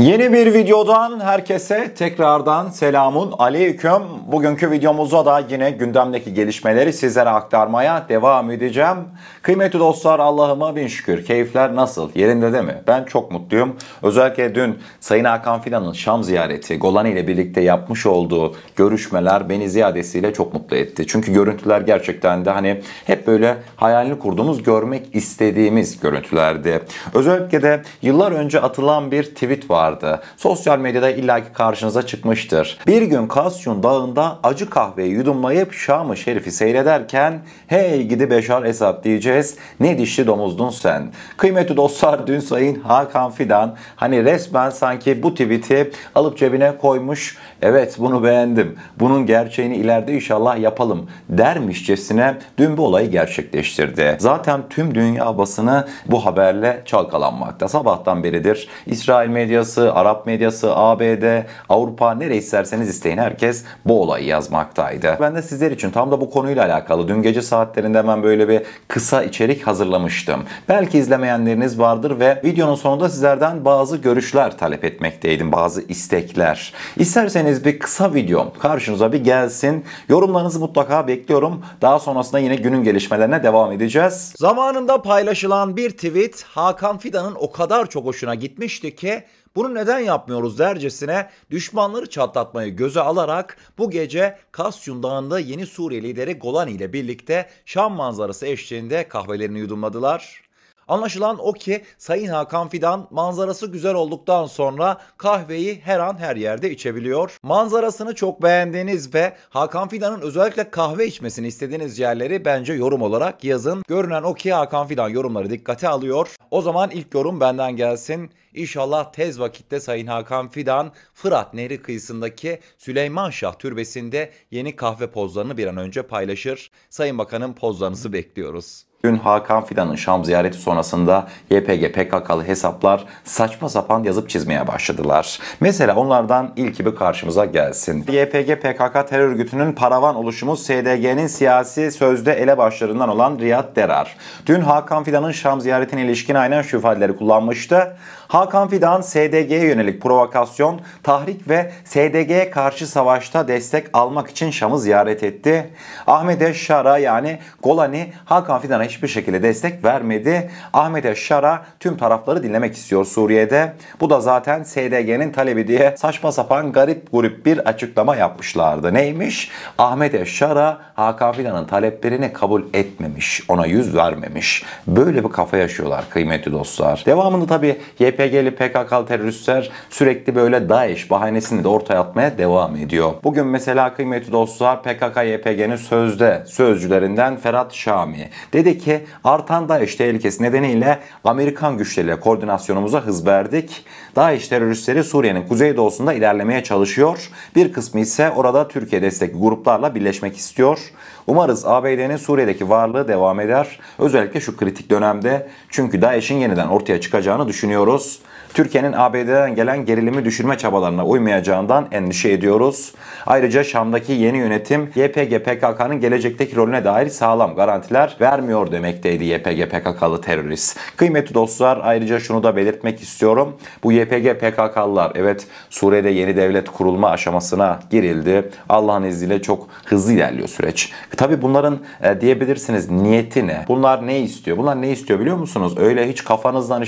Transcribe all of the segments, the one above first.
Yeni bir videodan herkese tekrardan selamun aleyküm. Bugünkü videomuzda da yine gündemdeki gelişmeleri sizlere aktarmaya devam edeceğim. Kıymetli dostlar, Allah'ıma bin şükür. Keyifler nasıl? Yerinde değil mi? Ben çok mutluyum. Özellikle dün Sayın Hakan Fidan'ın Şam ziyareti, Golani ile birlikte yapmış olduğu görüşmeler beni ziyadesiyle çok mutlu etti. Çünkü görüntüler gerçekten de hep böyle hayalini kurduğumuz, görmek istediğimiz görüntülerdi. Özellikle de yıllar önce atılan bir tweet vardı. Sosyal medyada illaki karşınıza çıkmıştır. Bir gün Kasyun Dağı'nda acı kahveyi yudumlayıp Şam-ı Şerif'i seyrederken hey gidi Beşar Esad diyeceğiz. Ne dişli domuzdun sen. Kıymetli dostlar, dün Sayın Hakan Fidan resmen sanki bu tweet'i alıp cebine koymuş. Evet, bunu beğendim. Bunun gerçeğini ileride inşallah yapalım dermişçesine dün bu olayı gerçekleştirdi. Zaten tüm dünya basını bu haberle çalkalanmakta. Sabahtan beridir İsrail medyası, Arap medyası, ABD, Avrupa, nereye isterseniz isteyin, herkes bu olayı yazmaktaydı. Ben de sizler için tam da bu konuyla alakalı dün gece saatlerinde hemen böyle bir kısa içerik hazırlamıştım. Belki izlemeyenleriniz vardır ve videonun sonunda sizlerden bazı görüşler talep etmekteydim, bazı istekler. İsterseniz bir kısa videom karşınıza bir gelsin. Yorumlarınızı mutlaka bekliyorum. Daha sonrasında yine günün gelişmelerine devam edeceğiz. Zamanında paylaşılan bir tweet Hakan Fidan'ın o kadar çok hoşuna gitmişti ki bunu neden yapmıyoruz dercesine düşmanları çatlatmayı göze alarak bu gece Kasyun Dağı'nda yeni Suriye lideri Golani ile birlikte Şam manzarası eşliğinde kahvelerini yudumladılar. Anlaşılan o ki Sayın Hakan Fidan manzarası güzel olduktan sonra kahveyi her an her yerde içebiliyor. Manzarasını çok beğendiğiniz ve Hakan Fidan'ın özellikle kahve içmesini istediğiniz yerleri bence yorum olarak yazın. Görünen o ki Hakan Fidan yorumları dikkate alıyor. O zaman ilk yorum benden gelsin. İnşallah tez vakitte Sayın Hakan Fidan Fırat Nehri kıyısındaki Süleymanşah Türbesi'nde yeni kahve pozlarını bir an önce paylaşır. Sayın Bakanım, pozlarınızı bekliyoruz. Dün Hakan Fidan'ın Şam ziyareti sonrasında YPG PKK'lı hesaplar saçma sapan yazıp çizmeye başladılar. Mesela onlardan ilki bir karşımıza gelsin. YPG PKK terör örgütünün paravan oluşumu SDG'nin siyasi sözde elebaşlarından olan Riyad Derar. Dün Hakan Fidan'ın Şam ziyaretine ilişkin aynen şu ifadeleri kullanmıştı. Hakan Fidan SDG'ye yönelik provokasyon, tahrik ve SDG'ye karşı savaşta destek almak için Şam'ı ziyaret etti. Ahmet Eşşar'a yani Golani Hakan Fidan'a hiçbir şekilde destek vermedi. Ahmet Eşşar'a tüm tarafları dinlemek istiyor Suriye'de. Bu da zaten SDG'nin talebi diye saçma sapan garip bir açıklama yapmışlardı. Neymiş? Ahmet Eşşar'a Hakan Fidan'ın taleplerini kabul etmemiş, ona yüz vermemiş. Böyle bir kafa yaşıyorlar kıymetli dostlar. Devamında tabii YPG'li PKK'lı teröristler sürekli böyle DAEŞ bahanesini de ortaya atmaya devam ediyor. Bugün mesela kıymetli dostlar PKK-YPG'nin sözcülerinden Ferhat Şami dedi ki artan DAEŞ tehlikesi nedeniyle Amerikan güçleriyle koordinasyonumuza hız verdik. DAEŞ teröristleri Suriye'nin kuzeydoğusunda ilerlemeye çalışıyor. Bir kısmı ise orada Türkiye destekli gruplarla birleşmek istiyor. Umarız ABD'nin Suriye'deki varlığı devam eder. Özellikle şu kritik dönemde, çünkü DAEŞ'in yeniden ortaya çıkacağını düşünüyoruz. Türkiye'nin ABD'den gelen gerilimi düşürme çabalarına uymayacağından endişe ediyoruz. Ayrıca Şam'daki yeni yönetim YPG PKK'nın gelecekteki rolüne dair sağlam garantiler vermiyor demekteydi YPG PKK'lı terörist. Kıymetli dostlar, ayrıca şunu da belirtmek istiyorum. Bu YPG PKK'lılar evet Suriye'de yeni devlet kurulma aşamasına girildi. Allah'ın izniyle çok hızlı ilerliyor süreç. Tabii bunların diyebilirsiniz niyeti ne? Bunlar ne istiyor? Bunlar ne istiyor biliyor musunuz? Öyle hiç kafanızdan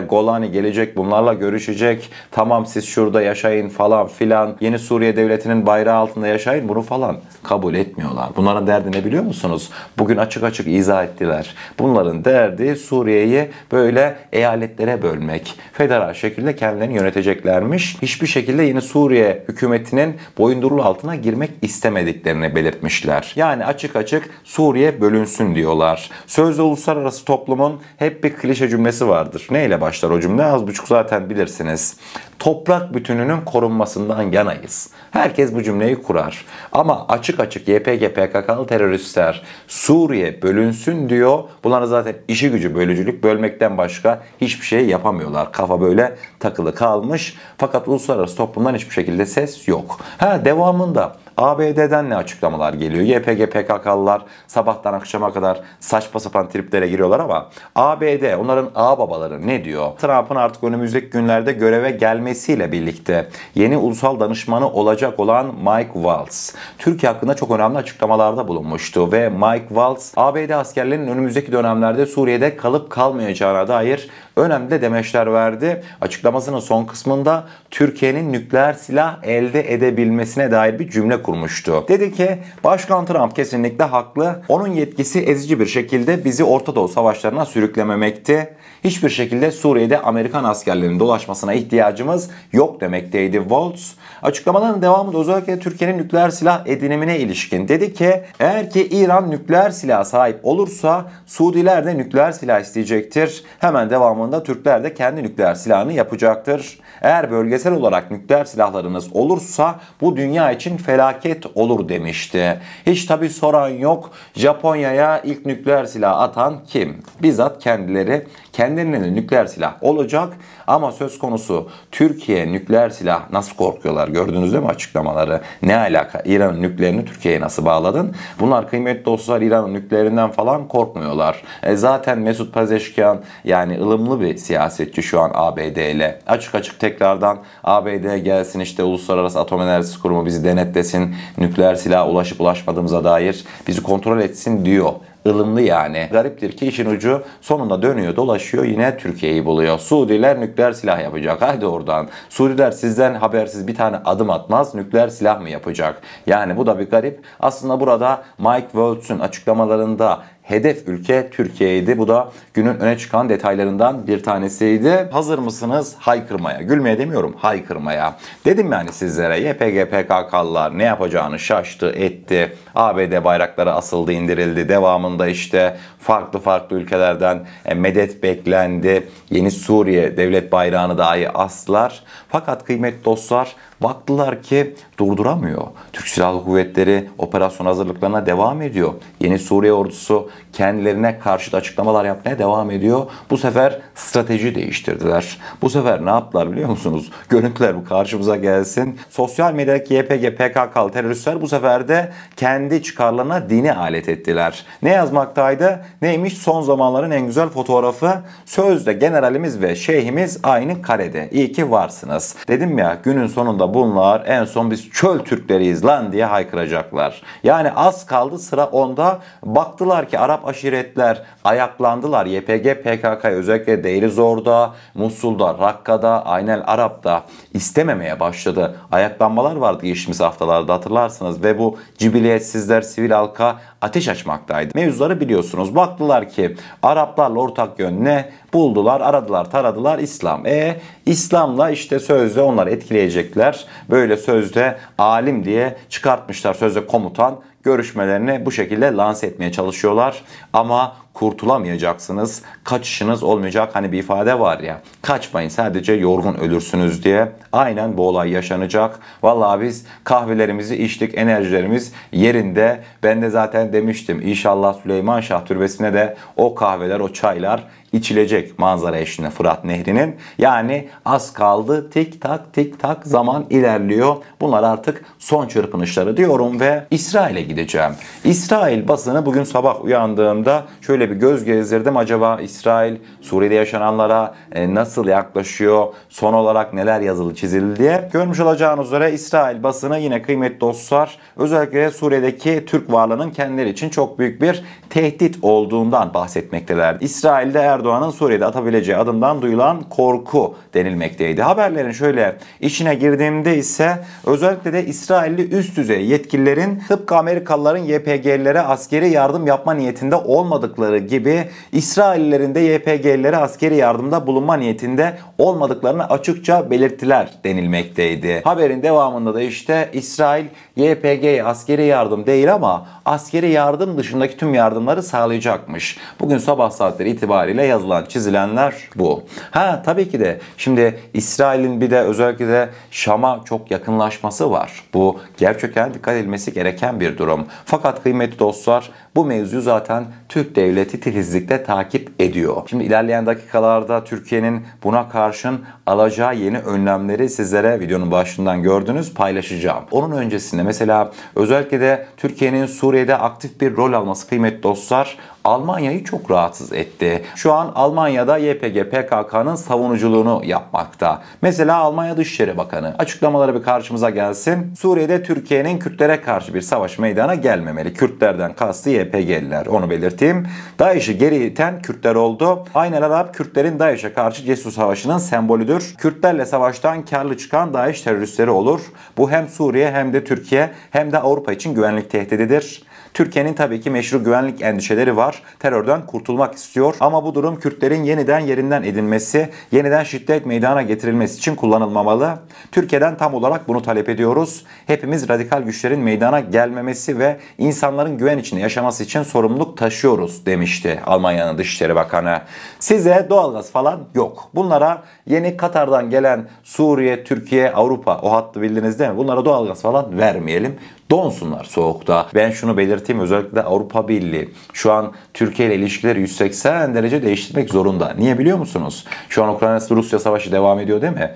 Golani gelecek, bunlarla görüşecek, tamam siz şurada yaşayın falan filan, yeni Suriye devletinin bayrağı altında yaşayın, bunu falan kabul etmiyorlar. Bunların derdi ne biliyor musunuz? Bugün açık açık izah ettiler. Bunların derdi Suriye'yi böyle eyaletlere bölmek. Federal şekilde kendilerini yöneteceklermiş. Hiçbir şekilde yeni Suriye hükümetinin boyunduruğu altına girmek istemediklerini belirtmişler. Yani açık açık Suriye bölünsün diyorlar. Sözde uluslararası toplumun hep bir klişe cümlesi vardır. Neyle başlar o cümle? Az buçuk zaten bilirsiniz. Toprak bütününün korunmasından yanayız. Herkes bu cümleyi kurar. Ama açık açık YPG PKK'lı teröristler Suriye bölünsün diyor. Bunlar zaten işi gücü bölücülük, bölmekten başka hiçbir şey yapamıyorlar. Kafa böyle takılı kalmış. Fakat uluslararası toplumdan hiçbir şekilde ses yok. Devamında ABD'den ne açıklamalar geliyor? YPG PKK'lılar sabahtan akşama kadar saçma sapan triplere giriyorlar ama ABD, onların ağababaları ne diyor? Trump'ın artık önümüzdeki günlerde göreve gelmesiyle birlikte yeni ulusal danışmanı olacak olan Mike Waltz, Türkiye hakkında çok önemli açıklamalarda bulunmuştu ve Mike Waltz, ABD askerlerinin önümüzdeki dönemlerde Suriye'de kalıp kalmayacağına dair önemli de demeçler verdi. Açıklamasının son kısmında Türkiye'nin nükleer silah elde edebilmesine dair bir cümle kurmuştu. Dedi ki Başkan Trump kesinlikle haklı. Onun yetkisi ezici bir şekilde bizi Orta Doğu savaşlarına sürüklememekti. Hiçbir şekilde Suriye'de Amerikan askerlerinin dolaşmasına ihtiyacımız yok demekteydi Waltz. Açıklamaların devamında özellikle Türkiye'nin nükleer silah edinimine ilişkin dedi ki eğer ki İran nükleer silah sahip olursa Suudiler de nükleer silah isteyecektir. Hemen devamında Türkler de kendi nükleer silahını yapacaktır. Eğer bölgesel olarak nükleer silahlarınız olursa bu dünya için felaket olur demişti. Hiç tabi soran yok. Japonya'ya ilk nükleer silah atan kim? Bizzat kendileri. Kendilerine de nükleer silah olacak ama söz konusu Türkiye nükleer silah, nasıl korkuyorlar gördünüz değil mi açıklamaları? Ne alaka? İran'ın nükleerini Türkiye'ye nasıl bağladın? Bunlar kıymetli dostlar İran'ın nükleerinden falan korkmuyorlar. Zaten Mesut Pezeshkian yani ılımlı bir siyasetçi şu an ABD ile. Açık açık tekrardan ABD gelsin işte Uluslararası Atom Enerjisi Kurumu bizi denetlesin. Nükleer silaha ulaşıp ulaşmadığımıza dair bizi kontrol etsin diyor. Ilımlı yani. Gariptir ki işin ucu sonunda dönüyor dolaşıyor yine Türkiye'yi buluyor. Suudiler nükleer silah yapacak. Haydi oradan. Suudiler sizden habersiz bir tane adım atmaz. Nükleer silah mı yapacak? Yani bu da bir garip. Aslında burada Mike Waltz'un açıklamalarında hedef ülke Türkiye'ydi. Bu da günün öne çıkan detaylarından bir tanesiydi. Hazır mısınız haykırmaya? Gülmeye demiyorum, haykırmaya. Dedim yani sizlere YPG PKK'lılar ne yapacağını şaştı, etti. ABD bayrakları asıldı, indirildi. Devamında işte farklı ülkelerden medet beklendi. Yeni Suriye devlet bayrağını dahi astılar. Fakat kıymetli dostlar baktılar ki durduramıyor. Türk Silahlı Kuvvetleri operasyon hazırlıklarına devam ediyor. Yeni Suriye ordusu kendilerine karşı açıklamalar yapmaya devam ediyor. Bu sefer strateji değiştirdiler. Bu sefer ne yaptılar biliyor musunuz? Görüntüler bu karşımıza gelsin. Sosyal medyadaki YPG PKK'lı teröristler bu sefer de kendi çıkarlarına dini alet ettiler. Ne yazmaktaydı? Neymiş? Son zamanların en güzel fotoğrafı. Sözde generalimiz ve şeyhimiz aynı karede. İyi ki varsınız. Dedim ya günün sonunda bunlar en son biz çöl Türkleriyiz lan diye haykıracaklar. Yani az kaldı sıra onda. Baktılar ki Arap aşiretler ayaklandılar. YPG PKK özellikle Deir Zor'da, Musul'da, Rakka'da, Aynel Arap'ta istememeye başladı. Ayaklanmalar vardı geçtiğimiz haftalarda hatırlarsınız ve bu cibiliyetsizler sivil halka ateş açmaktaydı. Mevzuları biliyorsunuz. Baktılar ki Araplarla ortak yön ne? Buldular, aradılar, taradılar İslam. İslam'la işte sözde onları etkileyecekler. Böyle sözde alim diye çıkartmışlar. Sözde komutan görüşmelerini bu şekilde lanse etmeye çalışıyorlar. Ama kurtulamayacaksınız. Kaçışınız olmayacak. Hani bir ifade var ya. Kaçmayın sadece yorgun ölürsünüz diye. Aynen bu olay yaşanacak. Vallahi biz kahvelerimizi içtik. Enerjilerimiz yerinde. Ben de zaten demiştim. İnşallah Süleyman Şah Türbesi'ne de o kahveler, o çaylar içilecek manzara eşliğinde Fırat Nehri'nin. Yani az kaldı. Tik tak tik tak zaman ilerliyor. Bunlar artık son çırpınışları diyorum ve İsrail'e gideceğim. İsrail basını bugün sabah uyandığımda şöyle bir göz gezdirdim. Acaba İsrail Suriye'de yaşananlara nasıl yaklaşıyor? Son olarak neler yazılı çizildi diye. Görmüş olacağınız üzere İsrail basını yine kıymetli dostlar özellikle Suriye'deki Türk varlığının kendileri için çok büyük bir tehdit olduğundan bahsetmekteler. İsrail'de Erdoğan'ın Suriye'de atabileceği adımdan duyulan korku denilmekteydi. Haberlerin şöyle içine girdiğimde ise özellikle de İsrailli üst düzey yetkililerin tıpkı Amerikalıların YPG'lilere askeri yardım yapma niyetinde olmadıkları gibi İsraillilerin de YPG'lilere askeri yardımda bulunma niyetinde olmadıklarını açıkça belirttiler denilmekteydi. Haberin devamında da işte İsrail YPG'ye askeri yardım değil ama askeri yardım dışındaki tüm yardımları sağlayacakmış. Bugün sabah saatleri itibariyle yazılan, çizilenler bu. Tabii ki de şimdi İsrail'in bir de özellikle de Şam'a çok yakınlaşması var. Bu gerçekten dikkat edilmesi gereken bir durum. Fakat kıymetli dostlar, bu mevzuyu zaten Türk devleti titizlikle takip ediyor. Şimdi ilerleyen dakikalarda Türkiye'nin buna karşın alacağı yeni önlemleri sizlere videonun başından gördünüz, paylaşacağım. Onun öncesinde mesela özellikle de Türkiye'nin Suriye'de aktif bir rol alması kıymetli dostlar Almanya'yı çok rahatsız etti. Şu an Almanya'da YPG PKK'nın savunuculuğunu yapmakta. Mesela Almanya Dışişleri Bakanı açıklamaları bir karşımıza gelsin. Suriye'de Türkiye'nin Kürtlere karşı bir savaş meydana gelmemeli. Kürtlerden kastı YPG'liler, onu belirteyim. DAEŞ'i geri iten Kürtler oldu. Aynel Arap Kürtlerin DAEŞ'e karşı cesur savaşının sembolüdür. Kürtlerle savaştan karlı çıkan DAEŞ teröristleri olur. Bu hem Suriye hem de Türkiye hem de Avrupa için güvenlik tehdididir. Türkiye'nin tabii ki meşru güvenlik endişeleri var. Terörden kurtulmak istiyor. Ama bu durum Kürtlerin yeniden yerinden edilmesi, yeniden şiddet meydana getirilmesi için kullanılmamalı. Türkiye'den tam olarak bunu talep ediyoruz. Hepimiz radikal güçlerin meydana gelmemesi ve insanların güven içinde yaşaması için sorumluluk taşıyoruz demişti Almanya'nın Dışişleri Bakanı. Size doğalgaz falan yok. Bunlara yeni Katar'dan gelen Suriye, Türkiye, Avrupa, o hattı bildiniz değil mi? Bunlara doğalgaz falan vermeyelim. Donsunlar soğukta. Ben şunu belirteyim, özellikle Avrupa Birliği şu an Türkiye ile ilişkileri 180 derece değiştirmek zorunda. Niye biliyor musunuz? Şu an Ukrayna-Rusya savaşı devam ediyor değil mi?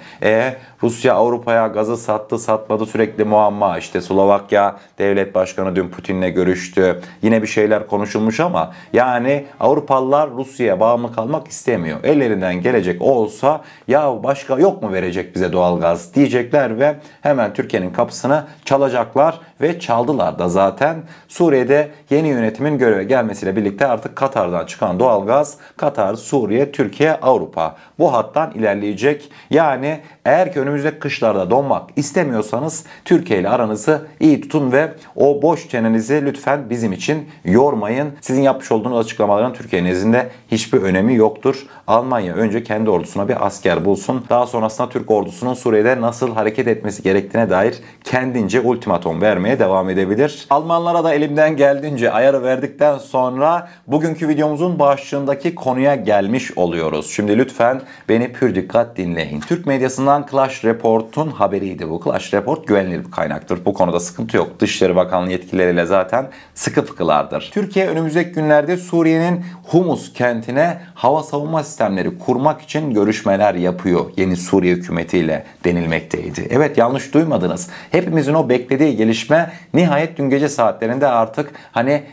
Rusya Avrupa'ya gazı sattı satmadı, sürekli muamma. İşte Slovakya devlet başkanı dün Putin'le görüştü. Yine bir şeyler konuşulmuş ama yani Avrupalılar Rusya'ya bağımlı kalmak istemiyor. Ellerinden gelecek olsa ya başka yok mu verecek bize doğalgaz diyecekler ve hemen Türkiye'nin kapısını çalacaklar. Ve çaldılar da zaten. Suriye'de yeni yönetimin göreve gelmesiyle birlikte artık Katar'dan çıkan doğalgaz Katar, Suriye, Türkiye, Avrupa bu hattan ilerleyecek. Yani eğer ki önümüzdeki kışlarda donmak istemiyorsanız Türkiye ile aranızı iyi tutun ve o boş çenenizi lütfen bizim için yormayın. Sizin yapmış olduğunuz açıklamaların Türkiye nezdinde hiçbir önemi yoktur. Almanya önce kendi ordusuna bir asker bulsun. Daha sonrasında Türk ordusunun Suriye'de nasıl hareket etmesi gerektiğine dair kendince ultimatum vermeye devam edebilir. Almanlara da elimden geldiğince ayarı verdikten sonra bugünkü videomuzun başlığındaki konuya gelmiş oluyoruz. Şimdi lütfen beni pür dikkat dinleyin. Türk medyasından Clash Report'un haberiydi bu. Clash Report güvenilir bir kaynaktır. Bu konuda sıkıntı yok. Dışişleri Bakanlığı yetkilileriyle zaten sıkı fıkılardır. Türkiye önümüzdeki günlerde Suriye'nin Humus kentine hava savunma sistemleri kurmak için görüşmeler yapıyor yeni Suriye hükümetiyle denilmekteydi. Evet, yanlış duymadınız. Hepimizin o beklediği gelişme nihayet dün gece saatlerinde artık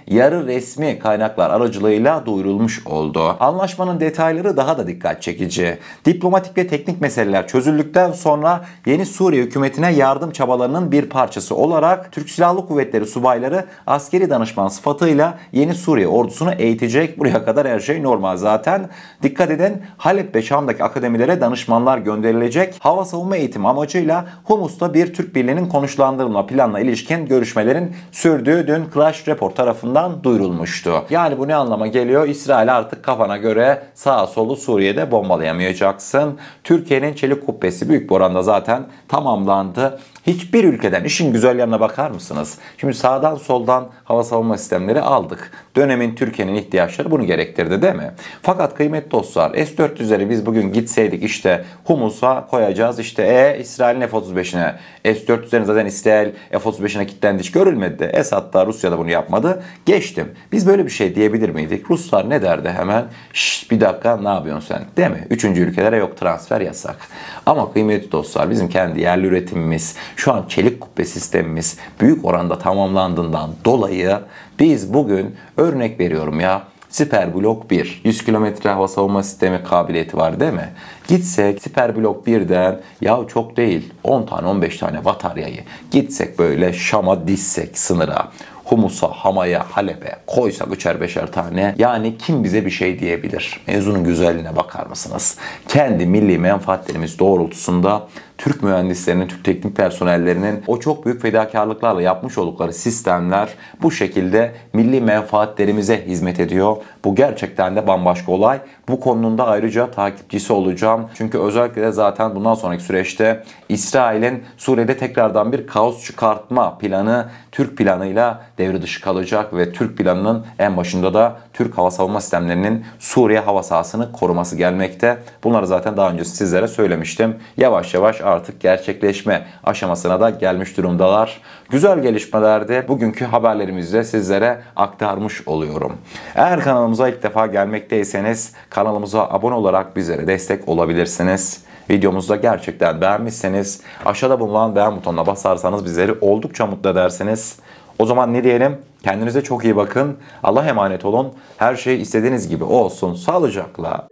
yarı resmi kaynaklar aracılığıyla duyurulmuş oldu. Anlaşmanın detayları daha da dikkat çekici. Diplomatik ve teknik meseleler çözüldükten sonra yeni Suriye hükümetine yardım çabalarının bir parçası olarak Türk Silahlı Kuvvetleri subayları askeri danışman sıfatıyla yeni Suriye ordusunu eğitecek. Buraya kadar her şey normal zaten. Dikkat edin, Halep ve Şam'daki akademilere danışmanlar gönderilecek. Hava savunma eğitimi amacıyla Humus'ta bir Türk birliğinin konuşlandırılma planına ilişkin görüşmelerin sürdüğü dün Clash Report tarafından duyurulmuştu. Yani bu ne anlama geliyor? İsrail artık kafana göre sağa solu Suriye'de bombalayamayacaksın. Türkiye'nin çelik kubbesi büyük bir oranda zaten tamamlandı. Hiçbir ülkeden, işin güzel yanına bakar mısınız? Şimdi sağdan soldan hava savunma sistemleri aldık. Dönemin Türkiye'nin ihtiyaçları bunu gerektirdi değil mi? Fakat kıymetli dostlar, S-400'leri biz bugün gitseydik işte Humus'a koyacağız. İşte İsrail'in F-35'ine. S-400'lerin zaten İsrail F-35'ine kilitlendi, hiç görülmedi. Esad da Rusya da bunu yapmadı. Geçtim. Biz böyle bir şey diyebilir miydik? Ruslar ne derdi hemen? Şşt, bir dakika, ne yapıyorsun sen? Değil mi? Üçüncü ülkelere yok, transfer yasak. Ama kıymetli dostlar, bizim kendi yerli üretimimiz, şu an çelik kubbe sistemimiz büyük oranda tamamlandığından dolayı biz bugün örnek veriyorum ya, Siper Blok 1 100 kilometre hava savunma sistemi kabiliyeti var değil mi? Gitsek Siper Blok 1'den ya çok değil 10 tane 15 tane bataryayı gitsek böyle Şam'a dizsek sınıra, Humus'a, Hama'ya, Halep'e koysak üçer beşer tane, yani kim bize bir şey diyebilir? Mevzunun güzelliğine bakar mısınız? Kendi milli menfaatlerimiz doğrultusunda Türk mühendislerinin, Türk teknik personellerinin o çok büyük fedakarlıklarla yapmış oldukları sistemler bu şekilde milli menfaatlerimize hizmet ediyor. Bu gerçekten de bambaşka olay. Bu konunun da ayrıca takipçisi olacağım. Çünkü özellikle de zaten bundan sonraki süreçte İsrail'in Suriye'de tekrardan bir kaos çıkartma planı Türk planıyla devre dışı kalacak ve Türk planının en başında da Türk hava savunma sistemlerinin Suriye hava sahasını koruması gelmekte. Bunları zaten daha önce sizlere söylemiştim. Yavaş yavaş artık gerçekleşme aşamasına da gelmiş durumdalar. Güzel gelişmelerdi. Bugünkü haberlerimizde sizlere aktarmış oluyorum. Eğer kanalımıza ilk defa gelmekteyseniz kanalımıza abone olarak bizlere destek olabilirsiniz. Videomuzu da gerçekten beğenmişseniz aşağıda bulunan beğen butonuna basarsanız bizleri oldukça mutlu edersiniz. O zaman ne diyelim? Kendinize çok iyi bakın. Allah'a emanet olun. Her şey istediğiniz gibi olsun. Sağlıcakla.